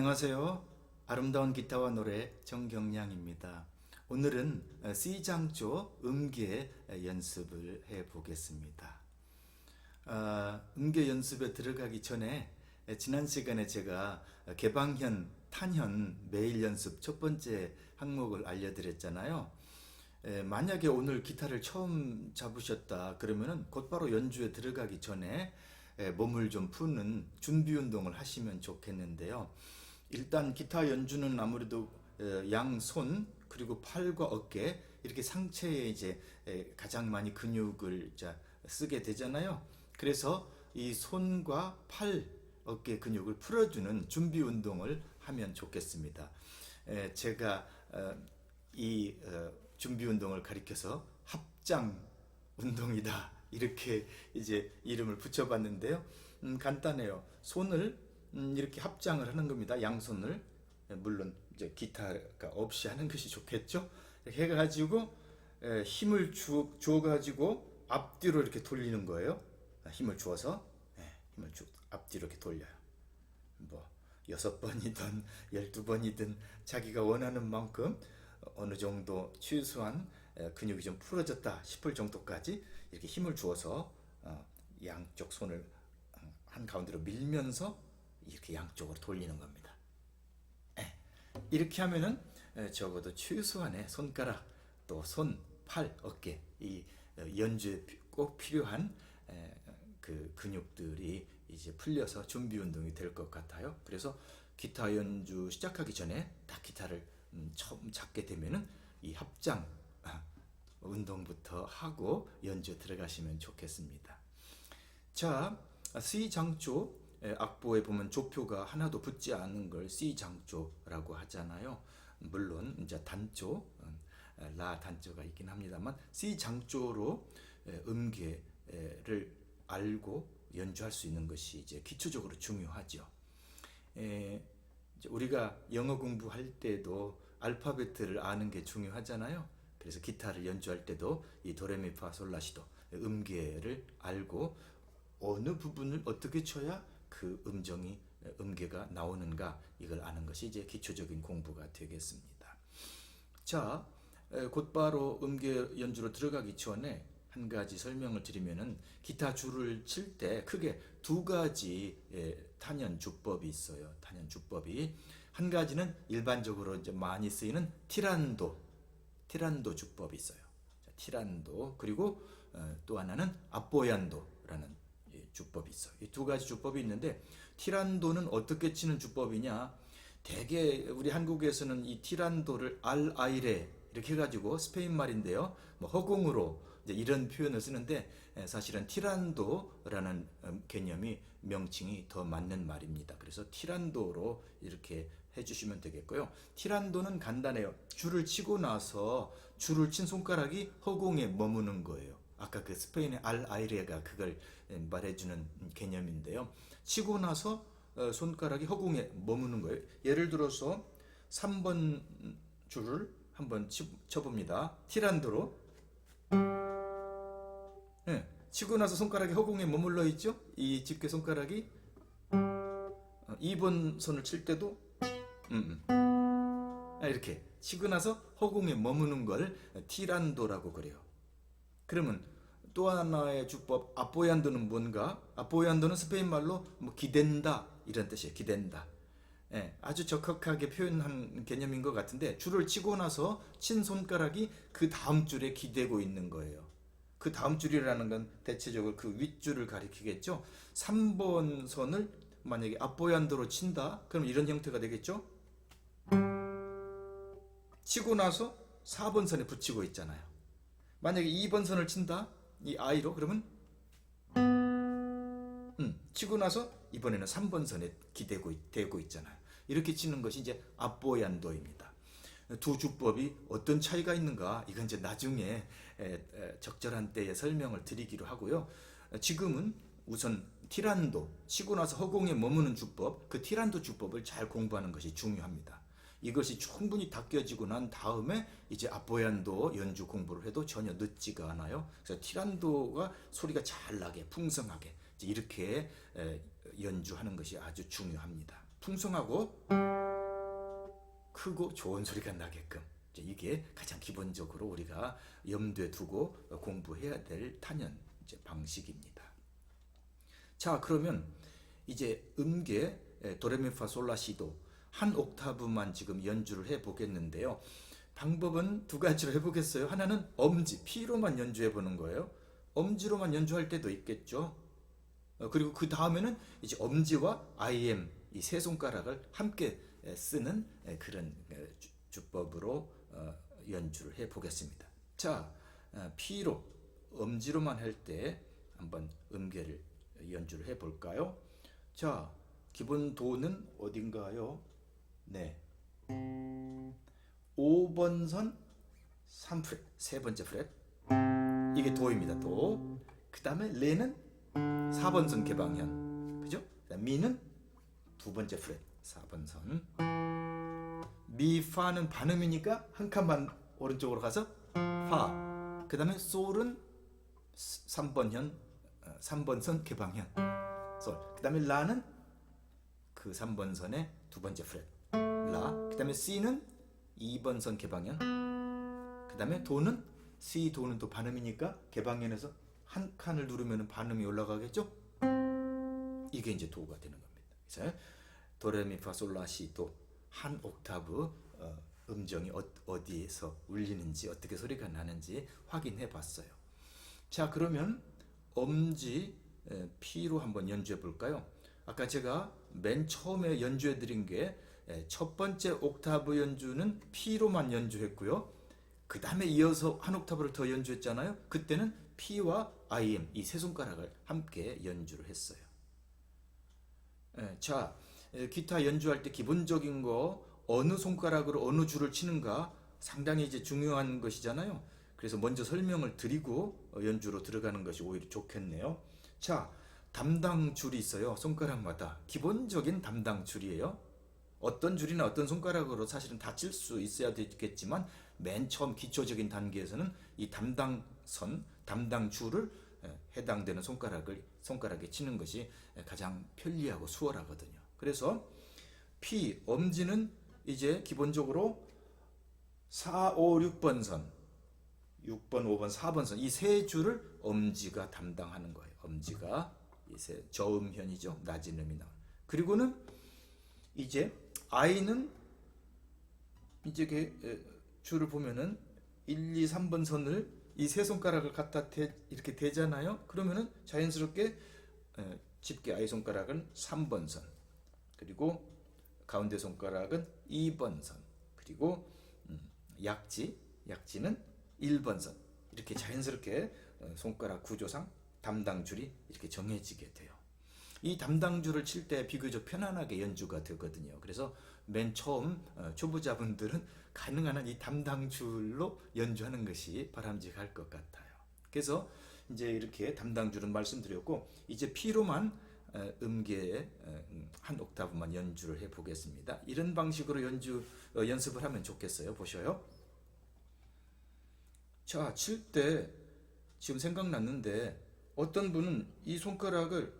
안녕하세요. 아름다운 기타와 노래 정경량입니다. 오늘은 C장조 음계 연습을 해 보겠습니다. 음계 연습에 들어가기 전에 지난 시간에 제가 개방현, 탄현 매일 연습 첫 번째 항목을 알려드렸잖아요. 만약에 오늘 기타를 처음 잡으셨다 그러면은 곧바로 연주에 들어가기 전에 몸을 좀 푸는 준비 운동을 하시면 좋겠는데요. 일단 기타 연주는 아무래도 양손 그리고 팔과 어깨 이렇게 상체에 이제 가장 많이 근육을 쓰게 되잖아요. 그래서 이 손과 팔, 어깨 근육을 풀어주는 준비 운동을 하면 좋겠습니다. 제가 이 준비 운동을 가리켜서 합장 운동이다 이렇게 이제 이름을 붙여봤는데요. 간단해요. 손을 이렇게 합장을 하는 겁니다. 양손을 물론 이제 기타가 없이 하는 것이 좋겠죠. 이렇게 해가지고 힘을 주어가지고 앞뒤로 이렇게 돌리는 거예요. 힘을 주어서 힘을 앞뒤로 이렇게 돌려요. 뭐 6번이든 12번이든 자기가 원하는 만큼 어느 정도 최소한 근육이 좀 풀어졌다 싶을 정도까지 이렇게 힘을 주어서 양쪽 손을 한가운데로 밀면서 이렇게 양쪽으로 돌리는 겁니다. 이렇게 하면은 적어도 최소한의 손가락, 또 손, 팔, 어깨 이 연주에 꼭 필요한 그 근육들이 이제 풀려서 준비 운동이 될 것 같아요. 그래서 기타 연주 시작하기 전에 딱 기타를 처음 잡게 되면은 이 합장 운동부터 하고 연주에 들어가시면 좋겠습니다. 자, C 장조 악보에 보면 조표가 하나도 붙지 않은 걸 C 장조라고 하잖아요. 물론 이제 단조, 라 단조가 있긴 합니다만 C 장조로 음계를 알고 연주할 수 있는 것이 이제 기초적으로 중요하죠. 우리가 영어 공부할 때도 알파벳을 아는 게 중요하잖아요. 그래서 기타를 연주할 때도 이 도레미파솔라시도 음계를 알고 어느 부분을 어떻게 쳐야 그 음계가 나오는가 이걸 아는 것이 이제 기초적인 공부가 되겠습니다. 자, 곧바로 음계 연주로 들어가기 전에 한 가지 설명을 드리면은 기타 줄을 칠 때 크게 두 가지 탄현 주법이 있어요. 탄현 주법이 한 가지는 일반적으로 이제 많이 쓰이는 티란도 주법이 있어요. 자, 티란도 그리고 또 하나는 아뽀얀도라는 주법이 있어요. 이 두 가지 주법이 있는데 티란도는 어떻게 치는 주법이냐? 대개 우리 한국에서는 이 티란도를 알 아이레 이렇게 해가지고 스페인 말인데요. 뭐 허공으로 이제 이런 표현을 쓰는데 사실은 티란도라는 개념이 명칭이 더 맞는 말입니다. 그래서 티란도로 이렇게 해주시면 되겠고요. 티란도는 간단해요. 줄을 치고 나서 줄을 친 손가락이 허공에 머무는 거예요. 아까 그 스페인의 알 아이레가 그걸 말해주는 개념인데요. 치고 나서 손가락이 허공에 머무는 거예요. 예를 들어서 3번 줄을 한번 쳐봅니다. 티란도로. 치고 나서 손가락이 허공에 머물러 있죠? 이 집게 손가락이 2번 손을 칠 때도 이렇게 치고 나서 허공에 머무는 걸 티란도라고 그래요. 그러면 또 하나의 주법 아뽀얀도는 뭔가? 아뽀얀도는 스페인 말로 뭐 기댄다 이런 뜻이에요. 기댄다. 아주 적확하게 표현한 개념인 것 같은데 줄을 치고 나서 친 손가락이 그 다음 줄에 기대고 있는 거예요. 그 다음 줄이라는 건 대체적으로 그 윗줄을 가리키겠죠. 3번 선을 만약에 아뽀얀도로 친다 그럼 이런 형태가 되겠죠. 치고 나서 4번 선에 붙이고 있잖아요. 만약에 2번 선을 친다 이 아이로 그러면 치고 나서 이번에는 3번 선에 대고 있잖아요. 이렇게 치는 것이 이제 아뽀얀도입니다. 두 주법이 어떤 차이가 있는가 이건 이제 나중에 적절한 때에 설명을 드리기로 하고요. 지금은 우선 티란도 치고 나서 허공에 머무는 주법 그 티란도 주법을 잘 공부하는 것이 중요합니다. 이것이 충분히 닦여지고 난 다음에 이제 아뽀얀도 연주 공부를 해도 전혀 늦지가 않아요. 그래서 티란도가 소리가 잘 나게 풍성하게 이렇게 연주하는 것이 아주 중요합니다. 풍성하고 크고 좋은 소리가 나게끔, 이게 가장 기본적으로 우리가 염두에 두고 공부해야 될 탄연 방식입니다. 자, 그러면 이제 음계 도레미파솔라시도 한 옥타브만 지금 연주를 해 보겠는데요. 방법은 두 가지로 해보겠어요. 하나는 엄지, P로만 연주해 보는 거예요. 엄지로만 연주할 때도 있겠죠. 그리고 그 다음에는 이제 엄지와 IM 이 세 손가락을 함께 쓰는 그런 주법으로 연주를 해 보겠습니다. 자, P로 엄지로만 할 때 한번 음계를 연주를 해 볼까요? 자, 기본 도는 어딘가요? 네, 5번 선 3프렛, 세 번째 프렛. 이게 도입니다. 도. 그 다음에 레는 4번 선 개방현, 그죠? 미는 두 번째 프렛, 4번 선. 미, 파는 반음이니까 한 칸만 오른쪽으로 가서 파. 그 다음에 솔은 3번 현, 3번 선 개방현, 솔. 그 다음에 라는 그 3번 선의 두 번째 프렛, 라. 그 다음에 C는 2번 선 개방현. 그 다음에 도는 C, 도는 또 반음이니까 개방현에서 한 칸을 누르면 반음이 올라가겠죠? 이게 이제 도가 되는 겁니다. 그래서 도레미파솔라시도 한 옥타브 음정이 어디에서 울리는지, 어떻게 소리가 나는지 확인해 봤어요. 자, 그러면 엄지 P로 한번 연주해 볼까요? 아까 제가 맨 처음에 연주해 드린 게 첫 번째 옥타브 연주는 P로만 연주했고요. 그 다음에 이어서 한 옥타브를 더 연주했잖아요. 그때는 P와 IM 이 세 손가락을 함께 연주를 했어요. 자, 기타 연주할 때 기본적인 거 어느 손가락으로 어느 줄을 치는가 상당히 이제 중요한 것이잖아요. 그래서 먼저 설명을 드리고 연주로 들어가는 것이 오히려 좋겠네요. 자, 담당 줄이 있어요. 손가락마다 기본적인 담당 줄이에요. 어떤 줄이나 어떤 손가락으로 사실은 다 칠 수 있어야 되겠지만 맨 처음 기초적인 단계에서는 이 담당선, 담당 줄을 해당되는 손가락에 치는 것이 가장 편리하고 수월하거든요. 그래서 P, 엄지는 이제 기본적으로 4, 5, 6번 선, 6번, 5번, 4번 선 이 세 줄을 엄지가 담당하는 거예요. 엄지가 이 세 저음현이죠. 낮은 음이 나와요. 그리고는 이제 I는 이제 줄을 보면은 1, 2, 3번 선을 이 세 손가락을 갖다 이렇게 대잖아요. 그러면은 자연스럽게 집게 I 손가락은 3번 선, 그리고 가운데 손가락은 2번 선, 그리고 약지는 1번 선. 이렇게 자연스럽게 손가락 구조상 담당줄이 이렇게 정해지게 돼요. 이 담당줄을 칠 때 비교적 편안하게 연주가 되거든요. 그래서 맨 처음 초보자분들은 가능한 한 이 담당줄로 연주하는 것이 바람직할 것 같아요. 그래서 이제 이렇게 담당줄은 말씀드렸고, 이제 P로만 음계의 한 옥타브만 연주를 해 보겠습니다. 이런 방식으로 연습을 하면 좋겠어요. 보셔요. 자, 칠 때 지금 생각났는데 어떤 분은 이 손가락을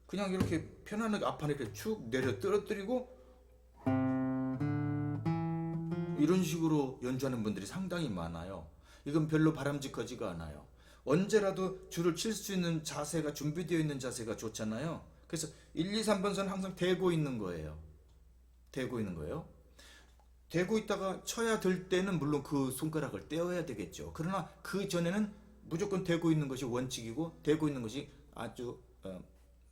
그냥 이렇게 편안하게 앞판에 이렇게 축 내려 떨어뜨리고 이런 식으로 연주하는 분들이 상당히 많아요. 이건 별로 바람직하지가 않아요. 언제라도 줄을 칠 수 있는 자세가 준비되어 있는 자세가 좋잖아요. 그래서 1, 2, 3번 선 항상 대고 있는 거예요. 대고 있는 거예요. 대고 있다가 쳐야 될 때는 물론 그 손가락을 떼어야 되겠죠. 그러나 그 전에는 무조건 대고 있는 것이 원칙이고, 대고 있는 것이 아주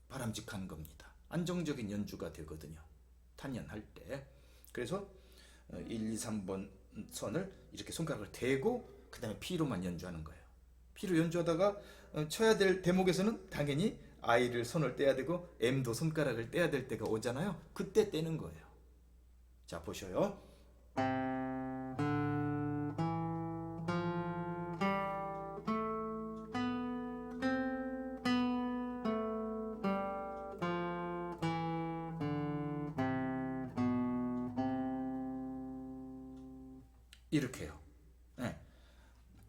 바람직한 겁니다. 안정적인 연주가 되거든요. 탄연할 때. 그래서 1, 2, 3번 선을 이렇게 손가락을 대고 그 다음에 P로만 연주하는 거예요. P로 연주하다가 쳐야 될 대목에서는 당연히 I를 손을 떼야 되고 M도 손가락을 떼야 될 때가 오잖아요. 그때 떼는 거예요. 자, 보셔요. 이렇게요. 네.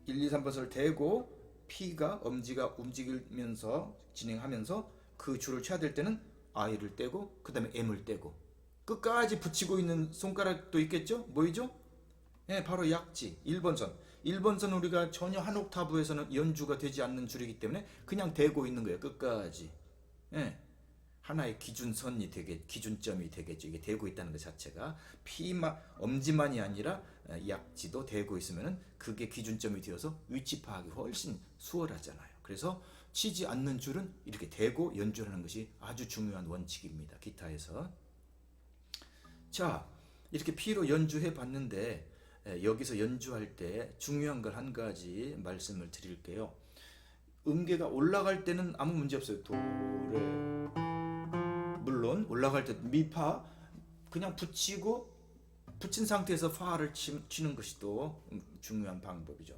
1, 2, 3번 선을 대고 P가 엄지가 움직이면서 진행하면서 그 줄을 쳐야 될 때는 I를 떼고 그 다음에 M을 떼고 끝까지 붙이고 있는 손가락도 있겠죠? 뭐이죠? 예, 바로 약지 1번선. 1번선 우리가 전혀 한 옥타브에서는 연주가 되지 않는 줄이기 때문에 그냥 대고 있는 거예요. 끝까지. 예. 하나의 기준선이 되게 기준점이 되겠죠. 이게 대고 있다는 것 자체가 피만 엄지만이 아니라 약지도 대고 있으면은 그게 기준점이 되어서 위치 파악이 훨씬 수월하잖아요. 그래서 치지 않는 줄은 이렇게 대고 연주하는 것이 아주 중요한 원칙입니다. 기타에서. 자, 이렇게 피로 연주해 봤는데 여기서 연주할 때 중요한 걸 한 가지 말씀을 드릴게요. 음계가 올라갈 때는 아무 문제 없어요. 도, 레. 물론 올라갈 때 미파 그냥 붙인 상태에서 파를 치는 것이 또 중요한 방법이죠.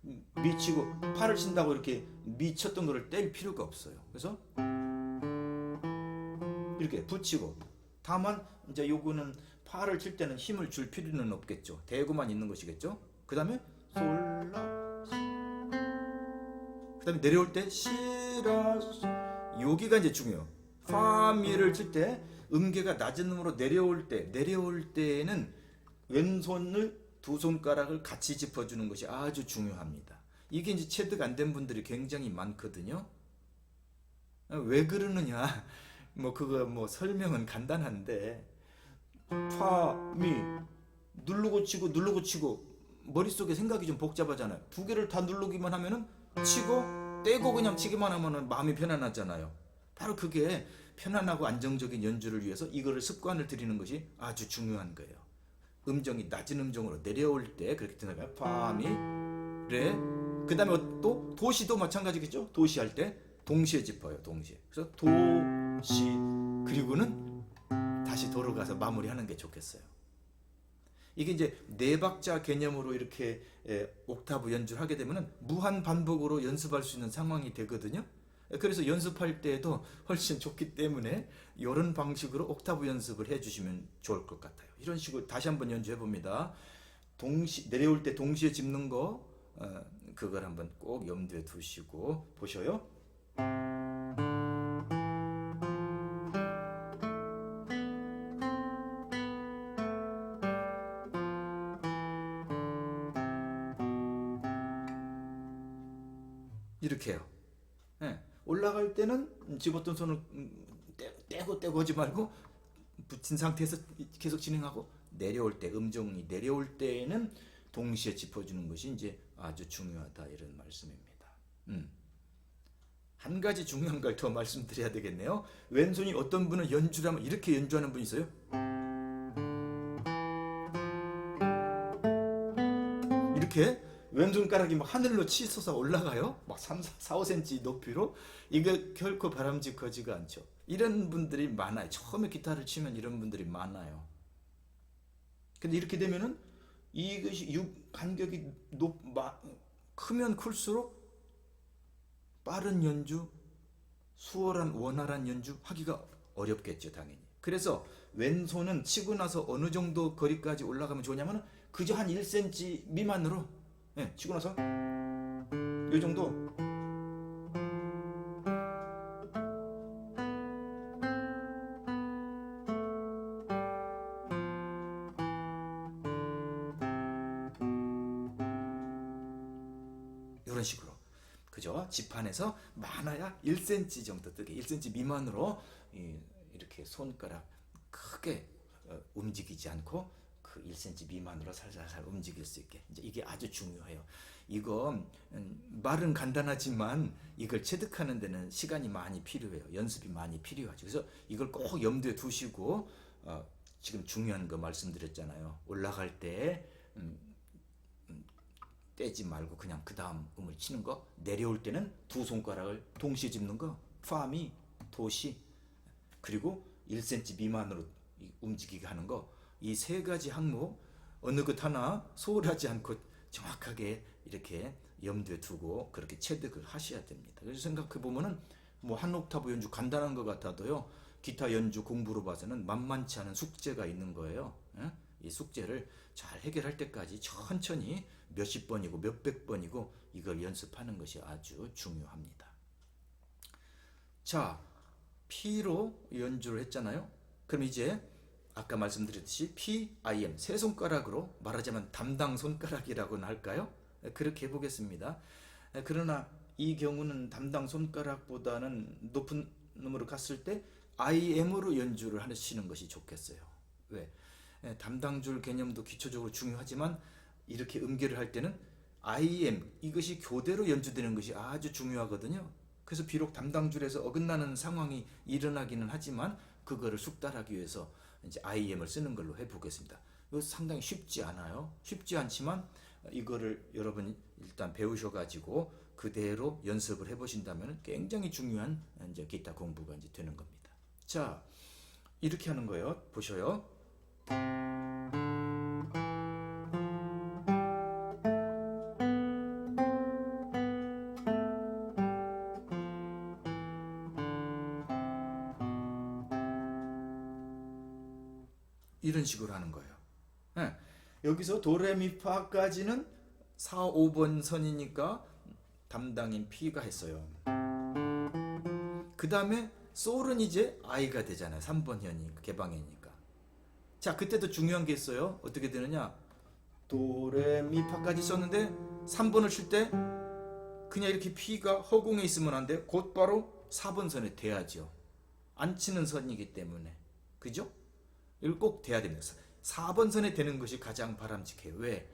미 치고 파를 친다고 이렇게 미 쳤던 거를 뗄 필요가 없어요. 그래서 이렇게 붙이고, 다만 이제 요거는 파를 칠 때는 힘을 줄 필요는 없겠죠. 대고만 있는 것이겠죠. 그 다음에 솔라, 그 다음에 내려올 때 시라, 여기가 이제 중요해요. 파미를 칠 때 음계가 낮은 음으로 내려올 때는 왼손을 두 손가락을 같이 짚어주는 것이 아주 중요합니다. 이게 이제 체득 안 된 분들이 굉장히 많거든요. 왜 그러느냐? 그거 설명은 간단한데, 파, 미, 누르고 치고 머릿속에 생각이 좀 복잡하잖아요. 두 개를 다 누르기만 하면은 치고 떼고 그냥 치기만 하면은 마음이 편안하잖아요. 바로 그게 편안하고 안정적인 연주를 위해서 이거를 습관을 들이는 것이 아주 중요한 거예요. 음정이 낮은 음정으로 내려올 때 그렇게 생각해요. 파, 미, 레. 그 다음에 또 도시도 마찬가지겠죠. 도시 할 때 동시에 짚어요. 동시에. 그래서 도, 시, 그리고는 다시 도로 가서 마무리하는 게 좋겠어요. 이게 이제 네 박자 개념으로 이렇게 옥타브 연주를 하게 되면 무한 반복으로 연습할 수 있는 상황이 되거든요. 그래서 연습할 때도 훨씬 좋기 때문에 이런 방식으로 옥타브 연습을 해주시면 좋을 것 같아요. 이런 식으로 다시 한번 연주해 봅니다. 내려올 때 동시에 짚는 거, 그걸 한번 꼭 염두에 두시고 보셔요. 이렇게 해요. 예. 올라갈 때는 집었던 손을 떼고 하지 말고 붙인 상태에서 계속 진행하고, 내려올 때 음정이 내려올 때는 동시에 짚어주는 것이 이제 아주 중요하다, 이런 말씀입니다. 한 가지 중요한 걸 더 말씀드려야 되겠네요. 왼손이 어떤 분은 연주를 하면 이렇게 연주하는 분이 있어요. 이렇게 왼손가락이 막 하늘로 치솟아 올라가요. 막 3, 4, 5cm 높이로. 이게 결코 바람직하지가 않죠. 이런 분들이 많아요. 처음에 기타를 치면 이런 분들이 많아요. 근데 이렇게 되면은 이것이 간격이 크면 클수록 빠른 연주, 수월한 원활한 연주 하기가 어렵겠죠, 당연히. 그래서 왼손은 치고 나서 어느 정도 거리까지 올라가면 좋냐면 그저 한 1cm 미만으로, 치고 나서 이 정도, 이런 식으로, 그죠? 지판에서 많아야 1cm 정도 뜨게, 1cm 미만으로 이렇게 손가락 크게 움직이지 않고 그 1cm 미만으로 살살살 움직일 수 있게, 이제 이게 아주 중요해요. 이거 말은 간단하지만 이걸 체득하는 데는 시간이 많이 필요해요. 연습이 많이 필요하죠. 그래서 이걸 꼭 염두에 두시고, 지금 중요한 거 말씀드렸잖아요. 올라갈 때 떼지 말고 그냥 그 다음 음을 치는 거, 내려올 때는 두 손가락을 동시에 짚는 거, 파미, 도시, 그리고 1cm 미만으로 움직이게 하는 거, 이 세 가지 항목 어느 것 하나 소홀하지 않고 정확하게 이렇게 염두에 두고 그렇게 체득을 하셔야 됩니다. 그래서 생각해 보면은 한 옥타브 연주 간단한 것 같아도요, 기타 연주 공부로 봐서는 만만치 않은 숙제가 있는 거예요. 이 숙제를 잘 해결할 때까지 천천히 몇십 번이고 몇백 번이고 이걸 연습하는 것이 아주 중요합니다. 자, P로 연주를 했잖아요. 그럼 이제 아까 말씀드렸듯이 P, I, M 세 손가락으로 말하자면 담당 손가락이라고는 할까요? 그렇게 해보겠습니다. 그러나 이 경우는 담당 손가락보다는 높은 음으로 갔을 때 IM으로 연주를 하시는 것이 좋겠어요. 왜? 담당줄 개념도 기초적으로 중요하지만 이렇게 음계를 할 때는 IM 이것이 교대로 연주되는 것이 아주 중요하거든요. 그래서 비록 담당줄에서 어긋나는 상황이 일어나기는 하지만 그거를 숙달하기 위해서 이제 IM을 쓰는 걸로 해보겠습니다. 이거 상당히 쉽지 않아요. 쉽지 않지만 이거를 여러분 일단 배우셔가지고 그대로 연습을 해보신다면 굉장히 중요한 이제 기타 공부가 이제 되는 겁니다. 자, 이렇게 하는 거예요. 보셔요. 이런 식으로 하는 거예요. 네. 여기서 도레미파까지는 4, 5번 선이니까 담당인 P가 했어요. 그 다음에 솔은 이제 I가 되잖아요. 3번 현이니까, 개방현이니까. 자, 그때도 중요한 게 있어요. 어떻게 되느냐? 도레미파까지 썼는데 3번을 칠 때 그냥 이렇게 P가 허공에 있으면 안 돼. 곧바로 4번 선에 돼야죠. 안 치는 선이기 때문에. 그죠? 이걸 꼭 돼야 됩니다. 4번 선에 되는 것이 가장 바람직해요. 왜?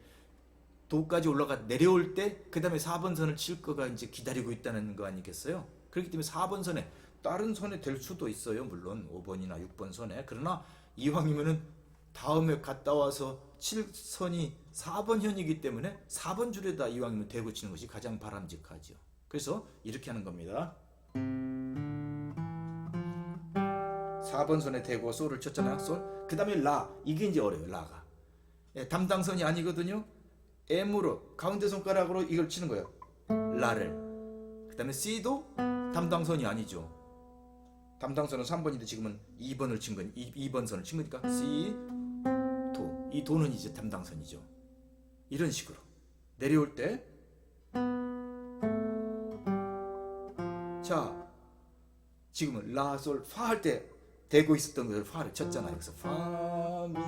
도까지 올라가 내려올 때 그 다음에 4번 선을 칠 거가 이제 기다리고 있다는 거 아니겠어요? 그렇기 때문에 4번 선에 다른 선에 될 수도 있어요. 물론 5번이나 6번 선에. 그러나 이왕이면은 다음에 갔다 와서 칠 선이 4번 현이기 때문에 4번 줄에다 이왕이면 대고 치는 것이 가장 바람직하죠. 그래서 이렇게 하는 겁니다. 4번 선에 대고 솔을 쳤잖아요. 솔. 그 다음에 라. 이게 이제 어려워요. 라가. 담당선이 아니거든요. M으로 가운데 손가락으로 이걸 치는 거예요. 라를. 그 다음에 C도 담당선이 아니죠. 담당선은 3번인데 지금은 2번을 친 건 2번 선을 친 거니까 C, 도. 이 도는 이제 담당선이죠. 이런 식으로 내려올 때 자, 지금은 라, 솔, 파 할 때 대고 있었던 것을 파를 쳤잖아요. 그래서 파, 미,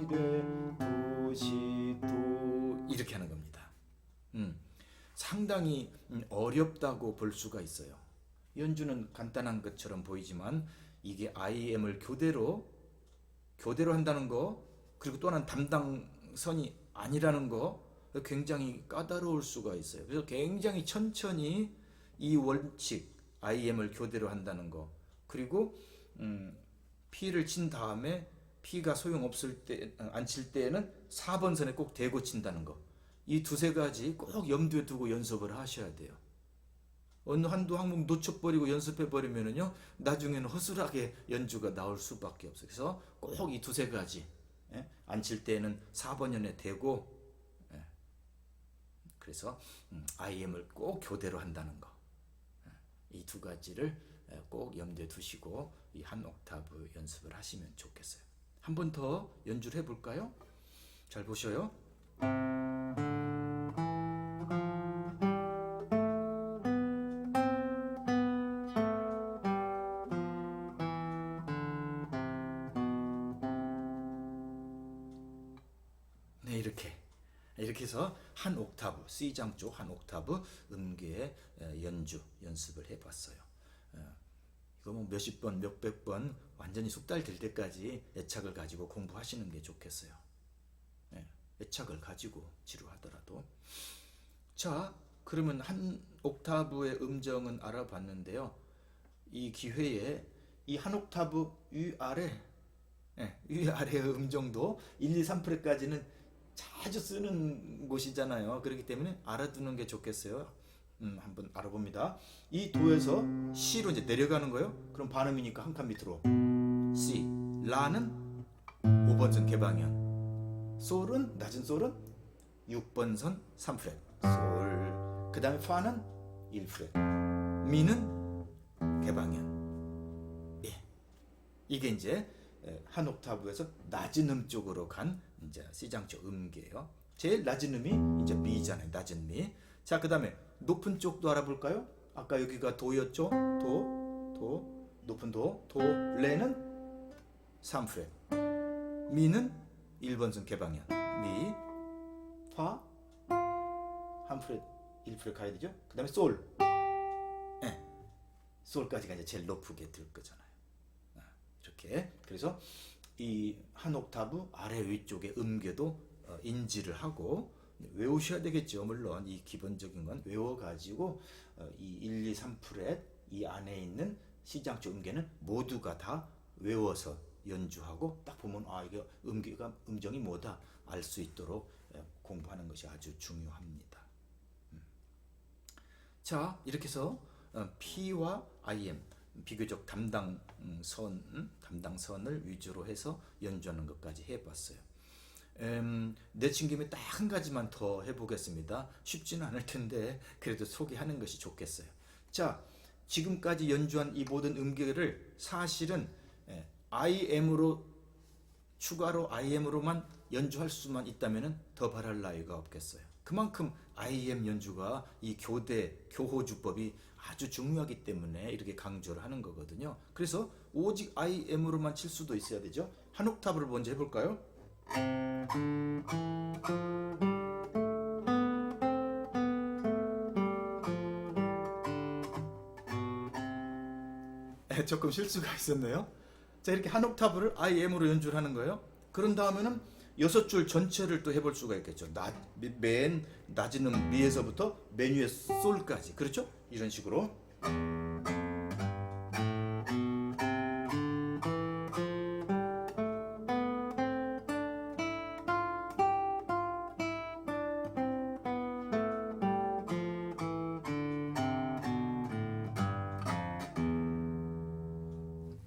레, 도, 시, 도 이렇게 하는 겁니다. 상당히 어렵다고 볼 수가 있어요. 연주는 간단한 것처럼 보이지만 이게 IM을 교대로 한다는 거, 그리고 또 하나는 담당선이 아니라는 거 굉장히 까다로울 수가 있어요. 그래서 굉장히 천천히 이 원칙 IM을 교대로 한다는 거, 그리고 P를 친 다음에 P가 소용없을 때, 안 칠 때에는 4번 선에 꼭 대고 친다는 거, 이 두세 가지 꼭 염두에 두고 연습을 하셔야 돼요. 어느 한두 항목 놓쳐버리고 연습해버리면은요, 나중에는 허술하게 연주가 나올 수밖에 없어요. 그래서 꼭 이 두세 가지, 안 칠 때는 4번 현에 대고, 그래서 IM을 꼭 교대로 한다는 거, 이 두 가지를 꼭 염두에 두시고 이 한 옥타브 연습을 하시면 좋겠어요. 한 번 더 연주를 해볼까요? 잘 보셔요. 네, 이렇게 해서 한 옥타브, C장 쪽 한 옥타브 음계의 연습을 해봤어요. 이거 뭐 몇십 번, 몇백 번 완전히 숙달될 때까지 애착을 가지고 공부하시는 게 좋겠어요. 애착을 가지고 지루하더라도. 자, 그러면 한 옥타브의 음정은 알아봤는데요. 이 기회에 이 한 옥타브 위아래의 음정도 1, 2, 3프렛까지는 자주 쓰는 곳이잖아요. 그렇기 때문에 알아두는 게 좋겠어요. 한번 알아봅니다. 이 도에서 C로 이제 내려가는 거예요. 그럼 반음이니까 한 칸 밑으로 C. 라는 5번 선 개방현. 솔은, 낮은 솔은 6번 선 3프렛. 솔. 그 다음에 파는 1프렛. 미는 개방현. 이게 이제 한 옥타브에서 낮은 음 쪽으로 간 이제 C장 쪽 음계예요. 제일 낮은 음이 이제 미잖아요. 낮은 미. 자, 그 다음에 높은 쪽도 알아볼까요? 아까 여기가 도였죠? 도, 높은 도, 레는 3프렛. 미는 1번선 개방현, 미, 파, 한 프렛 1프렛 가야 되죠. 그 다음에 솔, 솔까지가 이제 제일 높게 들 거잖아요. 이렇게. 그래서 이 한 옥타브 아래 위쪽의 음계도 인지를 하고 외우셔야 되겠죠. 물론 이 기본적인 건 외워가지고 이 1, 2, 3프렛 이 안에 있는 C장조 음계는 모두가 다 외워서 연주하고 딱 보면 이게 음정이 뭐다 알 수 있도록 공부하는 것이 아주 중요합니다. 자, 이렇게 해서 P와 IM 비교적 담당선을 위주로 해서 연주하는 것까지 해봤어요. 내친 김에 딱 한 가지만 더 해보겠습니다. 쉽지는 않을 텐데 그래도 소개하는 것이 좋겠어요. 자, 지금까지 연주한 이 모든 음계를 사실은 IM으로 추가로 IM으로만 연주할 수만 있다면 더 바랄 나위가 없겠어요. 그만큼 IM 연주가 이 교호주법이 아주 중요하기 때문에 이렇게 강조를 하는 거거든요. 그래서 오직 IM으로만 칠 수도 있어야 되죠. 한 옥타브를 먼저 해볼까요? 조금 실수가 있었네요. 자, 이렇게 한 옥타브를 IM으로 연주를 하는 거예요. 그런 다음에는 6줄 전체를 또 해볼 수가 있겠죠. 맨 낮은 음 미에서부터 맨 위에 솔까지. 그렇죠? 이런 식으로.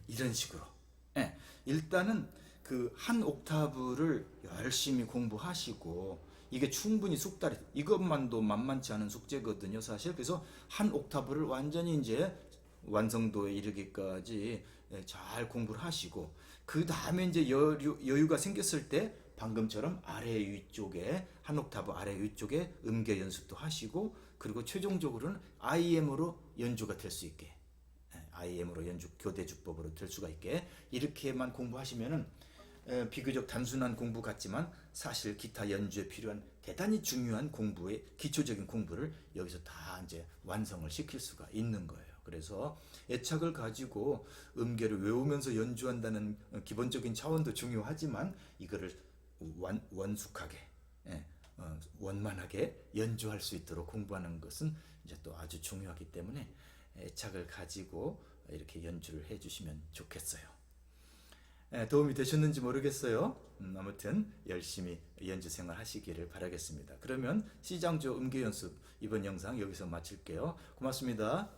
이런 식으로. 일단은 그 한 옥타브를 열심히 공부하시고 이게 충분히 숙달이 이것만도 만만치 않은 숙제거든요, 사실. 그래서 한 옥타브를 완전히 이제 완성도에 이르기까지 잘 공부를 하시고 그 다음에 이제 여유가 생겼을 때 방금처럼 아래 위쪽에 한 옥타브 아래 위쪽에 음계 연습도 하시고 그리고 최종적으로는 IM으로 연주가 될 수 있게 IM으로 연주 교대 주법으로 될 수가 있게 이렇게만 공부하시면은 비교적 단순한 공부 같지만 사실 기타 연주에 필요한 대단히 중요한 공부의 기초적인 공부를 여기서 다 이제 완성을 시킬 수가 있는 거예요. 그래서 애착을 가지고 음계를 외우면서 연주한다는 기본적인 차원도 중요하지만 이거를 원숙하게 원만하게 연주할 수 있도록 공부하는 것은 이제 또 아주 중요하기 때문에 애착을 가지고 이렇게 연주를 해주시면 좋겠어요. 도움이 되셨는지 모르겠어요. 아무튼 열심히 연주 생활 하시기를 바라겠습니다. 그러면 C장조 음계 연습 이번 영상 여기서 마칠게요. 고맙습니다.